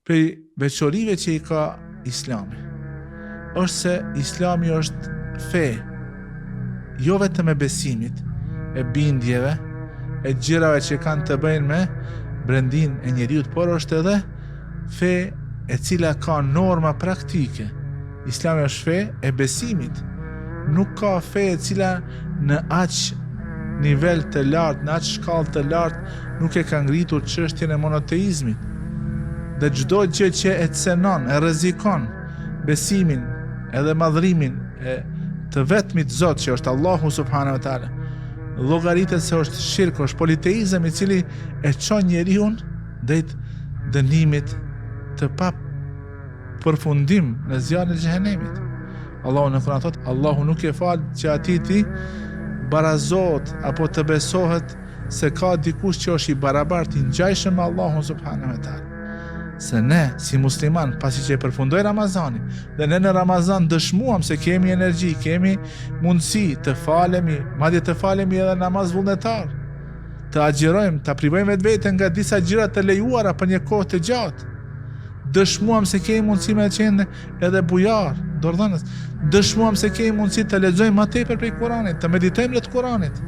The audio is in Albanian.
Prej veçorive që i ka Islami është se Islami është fe, jo vetëm e besimit, e bindjeve, e gjërave që kanë të bëjnë me brendin e njeriut, por është edhe fe e cila ka norma praktike. Islami është fe e besimit. Nuk ka fe e cila në aq nivel të lartë, në aq shkallë të lartë, nuk e ka ngritur çështjen e monoteizmit. Dhe çdo gjë që e cenon, e rrezikon besimin edhe madhrimin e të vetmit Zot që është Allahu subhanahu wa taala, llogaritet se është shirk, është politeizëm i cili e çon njeriu drejt dënimit të pa përfundim në zjarrin e xhehenemit. Allahu në Kur'an thotë, Allahu nuk e fal që atij ti barazohet apo të besohet se ka dikush që është i barabartë i ngjajshëm me Allahun subhanahu wa taala. Se ne, si musliman, pasi që e përfundoj Ramazani, dhe ne në Ramazan dëshmuam se kemi energji, kemi mundësi të falemi, madje të falemi edhe namaz vullnetar, të agjërojmë, të privojmë vetveten nga disa gjëra të lejuara për një kohë të gjatë. Dëshmuam se kemi mundësi me qenë edhe bujar, dordhënës. Dëshmuam se kemi mundësi të lexojmë më tepër prej Kuranit, të meditojmë lehtë Kuranit.